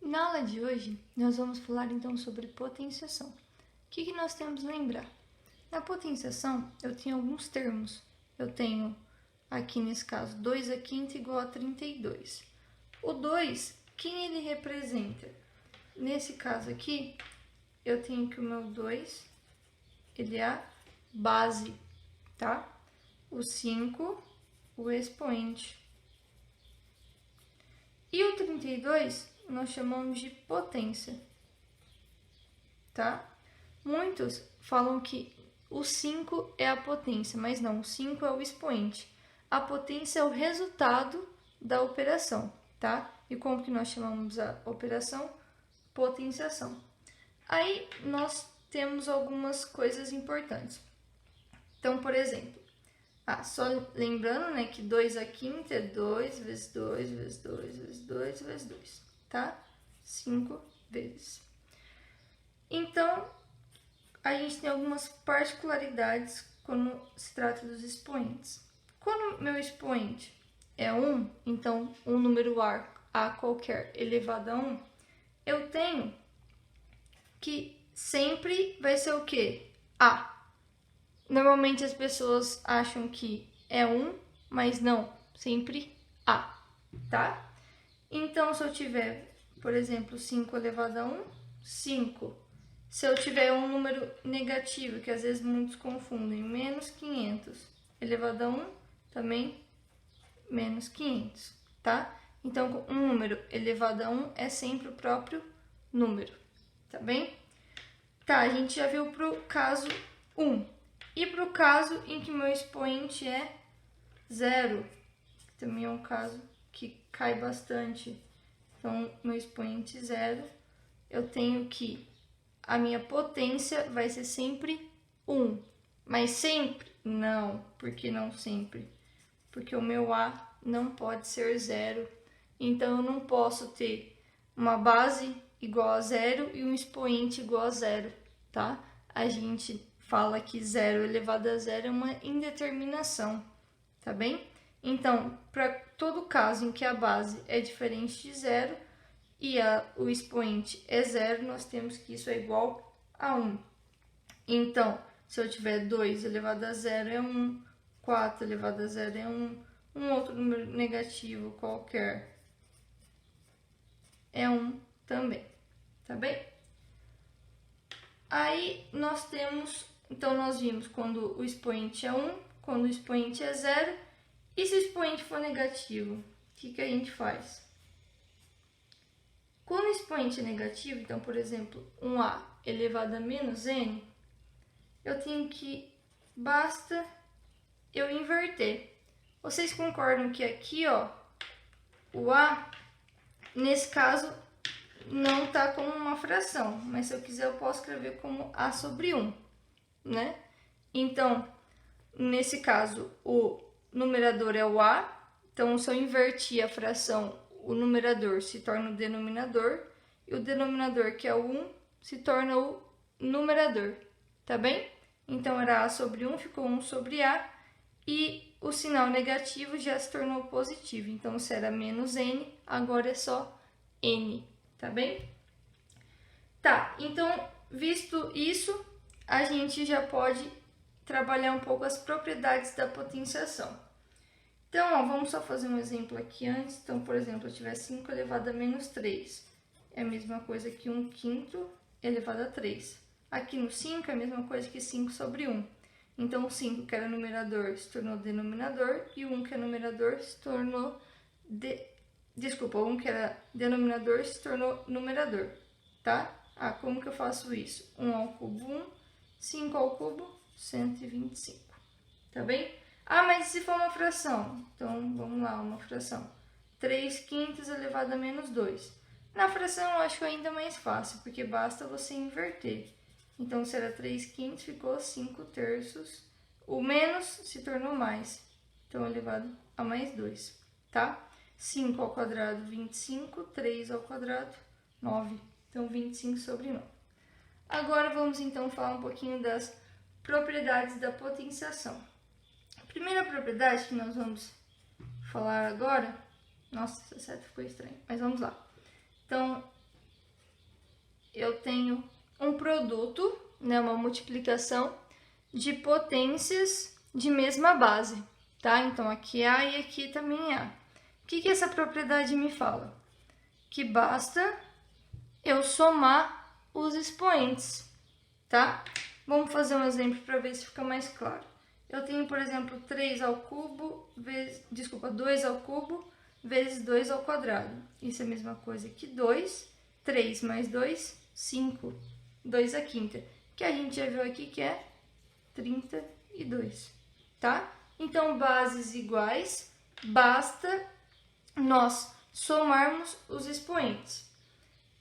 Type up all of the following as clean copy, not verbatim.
Na aula de hoje, nós vamos falar então sobre potenciação. O que nós temos que lembrar? Na potenciação, eu tenho alguns termos. Eu tenho, aqui nesse caso, 2 a quinta igual a 32. O 2, quem ele representa? Nesse caso aqui, eu tenho que o meu 2, ele é a base, tá? O 5, o expoente. E o 32, nós chamamos de potência, tá? Muitos falam que o 5 é a potência, mas não, o 5 é o expoente. A potência é o resultado da operação, tá? E como que nós chamamos a operação? Potenciação. Aí, nós temos algumas coisas importantes. Então, por exemplo, só lembrando, né, que 2 a quinta é 2 vezes 2 vezes 2 vezes 2 vezes 2, tá? 5 vezes. Então, a gente tem algumas particularidades quando se trata dos expoentes. Quando meu expoente é 1, então um número a qualquer elevado a 1, eu tenho que sempre vai ser o quê? A. Normalmente as pessoas acham que é 1, mas não, sempre A, tá? Então, se eu tiver, por exemplo, 5 elevado a 1, 5. Se eu tiver um número negativo, que às vezes muitos confundem, menos 500 elevado a 1, também menos 500, tá? Então, um número elevado a 1 é sempre o próprio número, tá bem? Tá, a gente já viu pro caso 1. E para o caso em que meu expoente é 0, que também é um caso que cai bastante. Então, meu expoente 0, eu tenho que a minha potência vai ser sempre 1. Mas sempre? Não, porque não sempre? Porque o meu A não pode ser 0. Então, eu não posso ter uma base igual a 0 e um expoente igual a 0, tá? A gente fala que 0 elevado a 0 é uma indeterminação, tá bem? Então, para todo caso em que a base é diferente de 0 e o expoente é 0, nós temos que isso é igual a 1. Então, se eu tiver 2 elevado a 0 é 1, 4 elevado a 0 é 1, um outro número negativo qualquer é 1 também, tá bem? Aí, nós temos, então nós vimos quando o expoente é 1, quando o expoente é 0, e se o expoente for negativo, o que a gente faz? Quando o expoente é negativo, então, por exemplo, 1a elevado a menos n, eu tenho que, basta eu inverter. Vocês concordam que aqui, ó, o a, nesse caso, não está como uma fração, mas se eu quiser eu posso escrever como a sobre 1, né? Então, nesse caso, o numerador é o a, então se eu invertir a fração, o numerador se torna o denominador, e o denominador, que é o 1, se torna o numerador, tá bem? Então, era a sobre 1, ficou 1 sobre a, e o sinal negativo já se tornou positivo. Então, se era menos n, agora é só n, tá bem? Tá, então, visto isso, a gente já pode trabalhar um pouco as propriedades da potenciação. Então, ó, vamos só fazer um exemplo aqui antes. Então, por exemplo, eu tiver 5 elevado a menos 3. É a mesma coisa que 1 quinto elevado a 3. Aqui no 5 é a mesma coisa que 5 sobre 1. Então, o 5 que era numerador se tornou denominador e o 1 que é numerador se tornou... Desculpa, o 1 que era denominador se tornou numerador, tá? Como que eu faço isso? 1 ao cubo 1, 5 ao cubo 125, tá bem? Mas e se for uma fração? Então, vamos lá, uma fração. 3 quintos elevado a menos 2. Na fração, eu acho ainda mais fácil, porque basta você inverter. Então, se era 3 quintos, ficou 5 terços. O menos se tornou mais. Então, elevado a mais 2, tá? 5 ao quadrado, 25. 3 ao quadrado, 9. Então, 25 sobre 9. Agora, vamos então falar um pouquinho das propriedades da potenciação. A primeira propriedade que nós vamos falar agora... Nossa, essa seta ficou estranha, mas vamos lá. Então, eu tenho um produto, né, uma multiplicação de potências de mesma base, tá? Então, aqui é A e aqui também é A. O que essa propriedade me fala? Que basta eu somar os expoentes, tá? Vamos fazer um exemplo para ver se fica mais claro. Eu tenho, por exemplo, 3 ao cubo, 2 ao cubo, vezes 2 ao quadrado. Isso é a mesma coisa que 2, 3 mais 2, 5, 2 à quinta. Que a gente já viu aqui que é 32, tá? Então, bases iguais, basta nós somarmos os expoentes.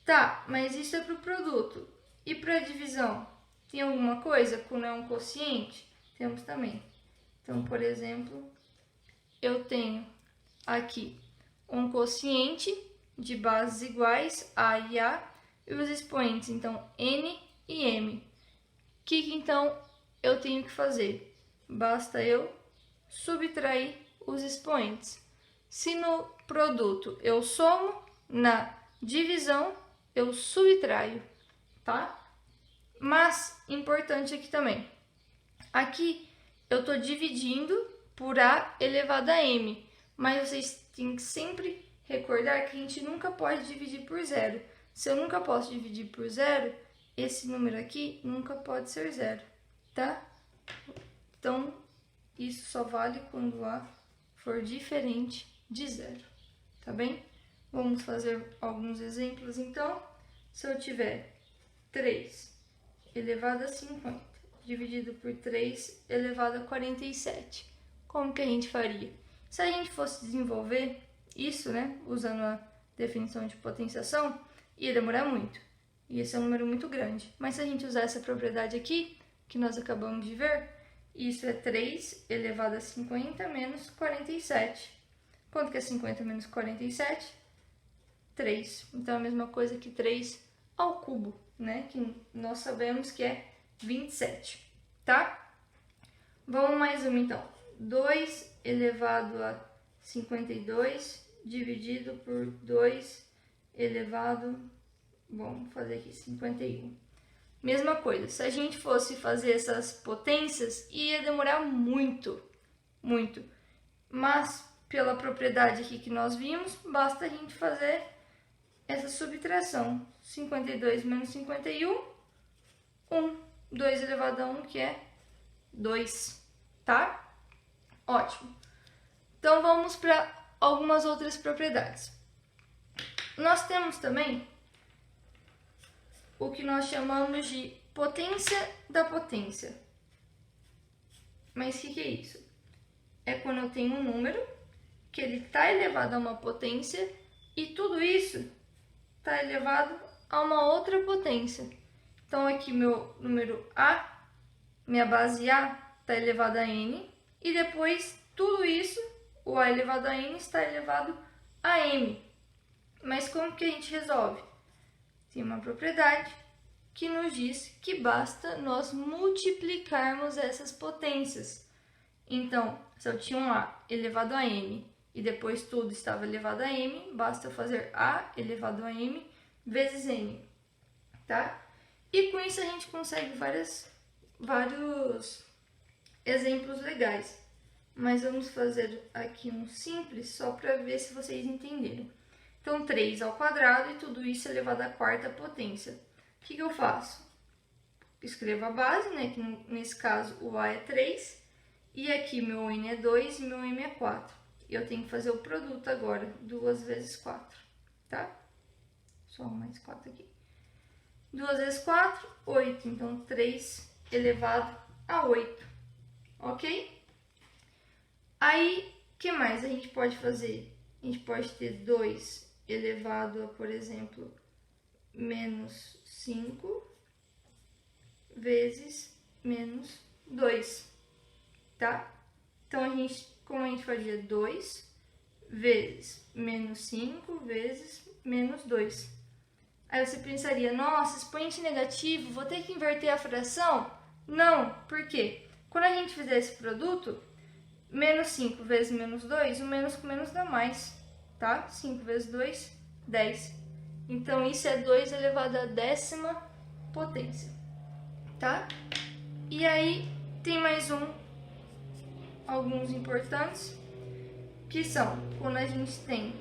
Tá, mas isso é para o produto. E para a divisão? Tem alguma coisa quando é um quociente? Temos também. Então, por exemplo, eu tenho aqui um quociente de bases iguais, A e A, e os expoentes, então, N e M. O que então eu tenho que fazer? Basta eu subtrair os expoentes. Se no produto eu somo, na divisão eu subtraio, tá? Mas, importante aqui também, aqui eu estou dividindo por A elevado a M, mas vocês têm que sempre recordar que a gente nunca pode dividir por zero. Se eu nunca posso dividir por zero, esse número aqui nunca pode ser zero, tá? Então, isso só vale quando A for diferente de zero, tá bem? Vamos fazer alguns exemplos, então. Se eu tiver 3 elevado a 50 dividido por 3 elevado a 47, como que a gente faria? Se a gente fosse desenvolver isso, né, usando a definição de potenciação, ia demorar muito. Ia ser um número muito grande. Mas se a gente usar essa propriedade aqui, que nós acabamos de ver, isso é 3 elevado a 50 menos 47. Quanto que é 50 menos 47? 3. Então, é a mesma coisa que 3 ao cubo, né? Que nós sabemos que é 27, tá? Vamos mais uma, então. 2 elevado a 52 dividido por 2 elevado... Vamos fazer aqui 51. Mesma coisa, se a gente fosse fazer essas potências, ia demorar muito, muito. Mas, pela propriedade aqui que nós vimos, basta a gente fazer essa subtração. 52 menos 51, 1. 2 elevado a 1, que é 2, tá? Ótimo. Então, vamos para algumas outras propriedades. Nós temos também o que nós chamamos de potência da potência. Mas o que é isso? É quando eu tenho um número que ele está elevado a uma potência e tudo isso está elevado a uma outra potência. Então, aqui meu número A, minha base A, está elevada a N, e depois tudo isso, o A elevado a N, está elevado a M. Mas como que a gente resolve? Tem uma propriedade que nos diz que basta nós multiplicarmos essas potências. Então, se eu tinha um A elevado a M e depois tudo estava elevado a M, basta eu fazer A elevado a M vezes M, tá? E com isso a gente consegue vários exemplos legais. Mas vamos fazer aqui um simples só para ver se vocês entenderam. Então, 3 ao quadrado e tudo isso elevado à quarta potência. O que eu faço? Escrevo a base, né? Que nesse caso o A é 3. E aqui meu N é 2 e meu M é 4. E eu tenho que fazer o produto agora. 2 vezes 4, tá? Só mais 4 aqui. 2 vezes 4, 8. Então, 3 elevado a 8. Ok? Aí, o que mais a gente pode fazer? A gente pode ter 2 elevado a, por exemplo, menos 5 vezes menos 2, tá? Então, como a gente fazia 2 vezes menos 5 vezes menos 2. Aí você pensaria, nossa, expoente negativo, vou ter que inverter a fração? Não, por quê? Quando a gente fizer esse produto, menos 5 vezes menos 2, o menos com menos dá mais, tá? 5 vezes 2, 10. Então, isso é 2 elevado à 10ª potência, tá? E aí, tem mais alguns importantes, que são quando a gente tem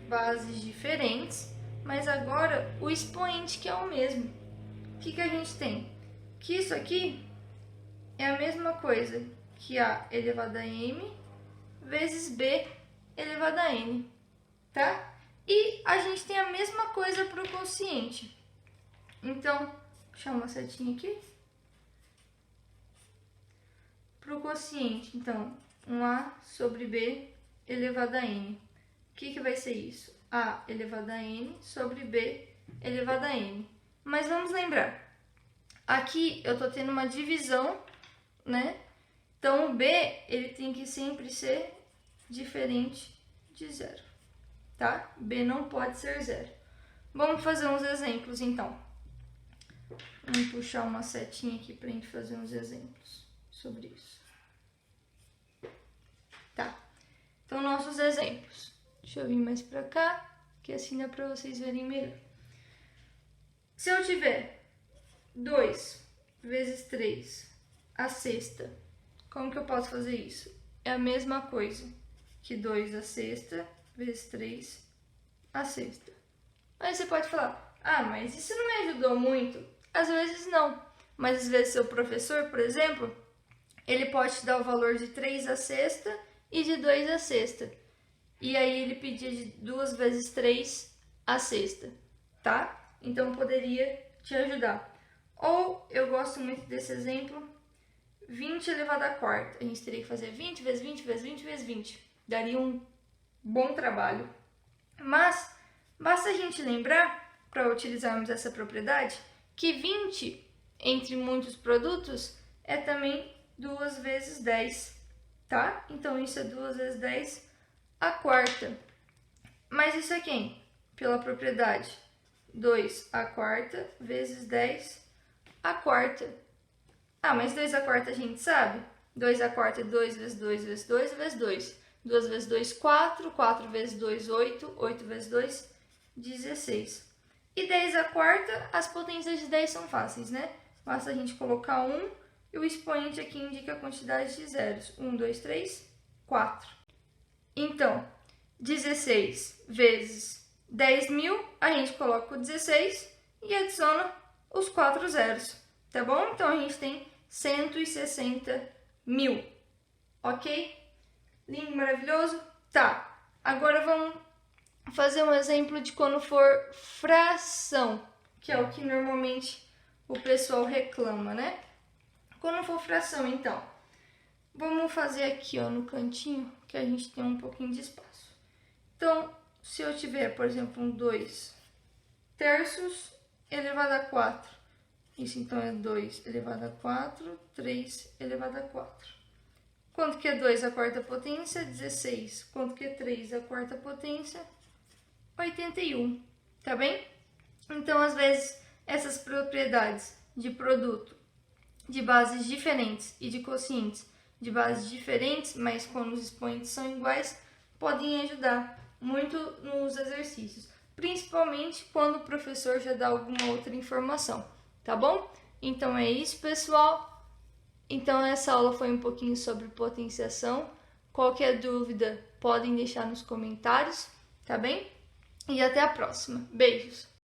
bases diferentes, mas agora o expoente que é o mesmo. O que a gente tem? Que isso aqui é a mesma coisa que A elevado a M vezes B elevado a N, tá? E a gente tem a mesma coisa para o quociente. Então, deixa uma setinha aqui. Para o quociente, então, 1A sobre B elevado a N. O que vai ser isso? A elevado a N sobre B elevado a N. Mas vamos lembrar, aqui eu estou tendo uma divisão, né? Então, o B ele tem que sempre ser diferente de zero, tá? B não pode ser zero. Vamos fazer uns exemplos, então. Vamos puxar uma setinha aqui para a gente fazer uns exemplos sobre isso. Tá. Então, nossos exemplos. Deixa eu vir mais para cá, que assim dá para vocês verem melhor. Se eu tiver 2 vezes 3 à sexta, como que eu posso fazer isso? É a mesma coisa que 2 à sexta vezes 3 à sexta. Aí você pode falar, ah, mas isso não me ajudou muito? Às vezes não, mas às vezes seu professor, por exemplo, ele pode te dar o valor de 3 à sexta e de 2 à sexta. E aí ele pedia de 2 vezes 3 à sexta, tá? Então poderia te ajudar. Ou, eu gosto muito desse exemplo, 20 elevado à quarta. A gente teria que fazer 20 vezes 20 vezes 20 vezes 20. Daria um bom trabalho. Mas, basta a gente lembrar, para utilizarmos essa propriedade, que 20 entre muitos produtos é também 2 vezes 10, tá? Então, isso é 2 vezes 10 à quarta. Mas isso é quem? Pela propriedade 2 à quarta vezes 10 à quarta. Ah, mas 2 à quarta a gente sabe? 2 à quarta é 2 vezes 2 vezes 2 vezes 2. 2 vezes 2, 4. 4 vezes 2, 8. 8 vezes 2, 16. E 10 à quarta, as potências de 10 são fáceis, né? Basta a gente colocar 1 e o expoente aqui indica a quantidade de zeros. 1, 2, 3, 4. Então, 16 vezes 10.000, a gente coloca o 16 e adiciona os 4 zeros, tá bom? Então, a gente tem 160.000, ok? Lindo, maravilhoso? Tá, agora vamos fazer um exemplo de quando for fração, que é o que normalmente o pessoal reclama, né? Quando for fração, então, vamos fazer aqui, ó, no cantinho, que a gente tem um pouquinho de espaço. Então, se eu tiver, por exemplo, um 2 terços elevado a 4, isso então é 2 elevado a 4, 3 elevado a 4. Quanto que é 2 à quarta potência? 16. Quanto que é 3 à quarta potência? 81, tá bem? Então, às vezes, essas propriedades de produto de bases diferentes e de quocientes de bases diferentes, mas quando os expoentes são iguais, podem ajudar muito nos exercícios, principalmente quando o professor já dá alguma outra informação, tá bom? Então é isso, pessoal. Então essa aula foi um pouquinho sobre potenciação. Qualquer dúvida, podem deixar nos comentários, tá bem? E até a próxima. Beijos!